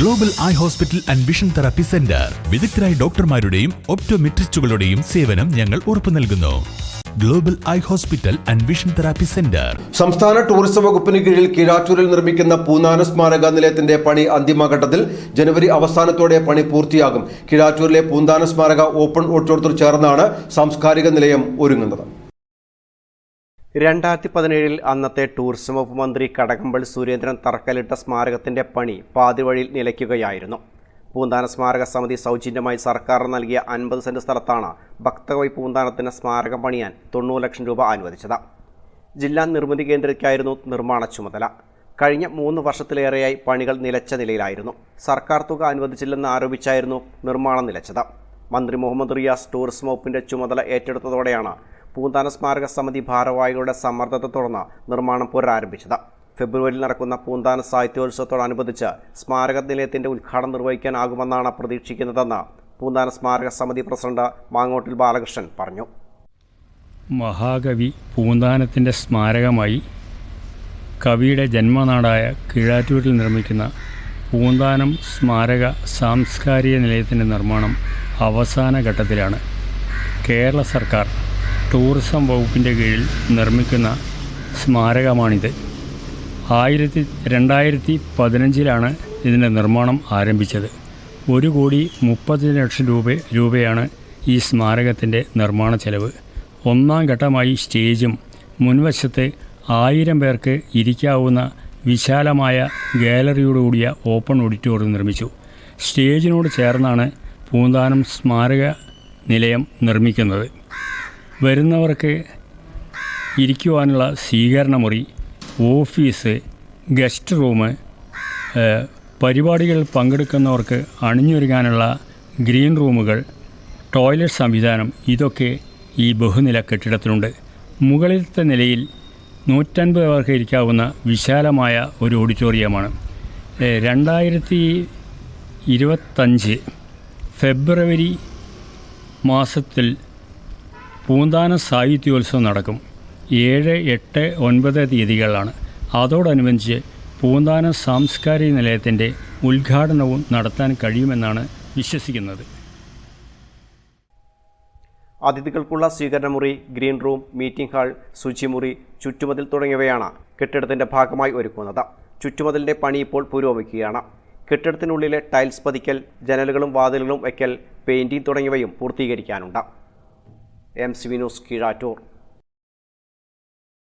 Global eye hospital and vision therapy centre. വിദഗ്ധരായ ഡോക്ടർമാരുടെയും ഒപ്റ്റോമെട്രിസ്റ്റുകളുടെയും സേവനം ഞങ്ങൾ ഉറപ്പു നൽകുന്നു. Global eye hospital and vision therapy centre. സംസ്ഥാന ടൂറിസം വകുപ്പിന് കീഴിൽ കീഴാറ്റൂരിൽ നിർമ്മിക്കുന്ന പൂന്താന സ്മാരക നിലയത്തിന്റെ പണി അന്തിമഘട്ടത്തിൽ. ജനുവരി അവസാനത്തോടെ പണി പൂർത്തിയാകും. കീഴാറ്റൂരിലെ പൂന്താന സ്മാരക ഓപ്പൺ ഓഡിറ്റോറിയത്തിൽ ചേർന്നാണ് സാംസ്കാരിക നിലയം ഒരുങ്ങുന്നത്. 2017 അന്നത്തെ ടൂറിസം വകുപ്പ് മന്ത്രി കടകംപള്ളി സുരേന്ദ്രൻ തറക്കല്ലിട്ട സ്മാരകത്തിന്റെ പണി പാതിവഴിയിൽ നിലയ്ക്കുകയായിരുന്നു. പൂന്താന സ്മാരക സമിതി സൗജന്യമായി സർക്കാർ നൽകിയ 50 സെന്റ് സ്ഥലത്താണ് ഭക്തകവി പൂന്താനത്തിന് സ്മാരകം പണിയാൻ 90 ലക്ഷം രൂപ അനുവദിച്ചത്. ജില്ലാ നിർമ്മിതി കേന്ദ്രയ്ക്കായിരുന്നു നിർമ്മാണ ചുമതല. കഴിഞ്ഞ 3 വർഷത്തിലേറെയായി പണികൾ നിലച്ച നിലയിലായിരുന്നു. സർക്കാർ തുക അനുവദിച്ചില്ലെന്ന് ആരോപിച്ചായിരുന്നു നിർമ്മാണം നിലച്ചത്. മന്ത്രി മുഹമ്മദ് റിയാസ് ടൂറിസം വകുപ്പിന്റെ ചുമതല ഏറ്റെടുത്തതോടെയാണ് പൂന്താന സ്മാരക സമിതി ഭാരവാഹികളുടെ സമ്മർദ്ദത്തെ തുടർന്ന് നിർമ്മാണം പുനരാരംഭിച്ചത്. ഫെബ്രുവരിയിൽ നടക്കുന്ന പൂന്താന സാഹിത്യോത്സവത്തോടനുബന്ധിച്ച് സ്മാരക നിലയത്തിന്റെ ഉദ്ഘാടനം നിർവഹിക്കാനാകുമെന്നാണ് പ്രതീക്ഷിക്കുന്നതെന്ന് പൂന്താന സ്മാരക സമിതി പ്രസിഡന്റ് മാങ്ങോട്ടിൽ ബാലകൃഷ്ണൻ പറഞ്ഞു. മഹാകവി പൂന്താനത്തിൻ്റെ സ്മാരകമായി കവിയുടെ ജന്മനാടായ കീഴാറ്റൂരിൽ നിർമ്മിക്കുന്ന പൂന്താനം സ്മാരക സാംസ്കാരിക നിലയത്തിൻ്റെ നിർമ്മാണം അവസാന ഘട്ടത്തിലാണ്. കേരള സർക്കാർ ടൂറിസം വകുപ്പിൻ്റെ കീഴിൽ നിർമ്മിക്കുന്ന സ്മാരകമാണിത്. 2015 ഇതിൻ്റെ നിർമ്മാണം ആരംഭിച്ചത്. 1,30 ലക്ഷം രൂപയാണ് ഈ സ്മാരകത്തിൻ്റെ നിർമ്മാണ ചെലവ്. ഒന്നാം ഘട്ടമായി സ്റ്റേജും മുൻവശത്ത് 1000 പേർക്ക് ഇരിക്കാവുന്ന വിശാലമായ ഗാലറിയോടുകൂടിയ ഓപ്പൺ ഓഡിറ്റോറിയം നിർമ്മിച്ചു. സ്റ്റേജിനോട് ചേർന്നാണ് പൂന്താനം സ്മാരക നിലയം നിർമ്മിക്കുന്നത്. വരുന്നവർക്ക് ഇരിക്കുവാനുള്ള സ്വീകരണ മുറി, ഓഫീസ്, ഗസ്റ്റ് റൂം, പരിപാടികളിൽ പങ്കെടുക്കുന്നവർക്ക് അണിഞ്ഞൊരുങ്ങാനുള്ള ഗ്രീൻ റൂമുകൾ, ടോയ്ലറ്റ് സംവിധാനം ഇതൊക്കെ ഈ ബഹുനില കെട്ടിടത്തിലുണ്ട്. മുകളിലത്തെ നിലയിൽ 150 പേർക്ക് ഇരിക്കാവുന്ന വിശാലമായ ഒരു ഓഡിറ്റോറിയമാണ്. 2025 ഫെബ്രുവരി മാസത്തിൽ പൂന്താന സാഹിത്യോത്സവം നടക്കും. 7, 8, 9 തീയതികളിലാണ്. അതോടനുബന്ധിച്ച് പൂന്താന സാംസ്കാരിക നിലയത്തിൻ്റെ ഉദ്ഘാടനവും നടത്താൻ കഴിയുമെന്നാണ് വിശ്വസിക്കുന്നത്. അതിഥികൾക്കുള്ള സ്വീകരണമുറി, ഗ്രീൻ റൂം, മീറ്റിംഗ് ഹാൾ, ശുചിമുറി, ചുറ്റുമതിൽ തുടങ്ങിയവയാണ് കെട്ടിടത്തിൻ്റെ ഭാഗമായി ഒരുക്കുന്നത്. ചുറ്റുമതിലിൻ്റെ പണി ഇപ്പോൾ പുരോഗമിക്കുകയാണ്. കെട്ടിടത്തിനുള്ളിലെ ടൈൽസ് പതിക്കൽ, ജനലുകളും വാതിലുകളും വയ്ക്കൽ, പെയിൻറ്റിംഗ് തുടങ്ങിയവയും പൂർത്തീകരിക്കാനുണ്ട്. MCV news, Keezhattoor.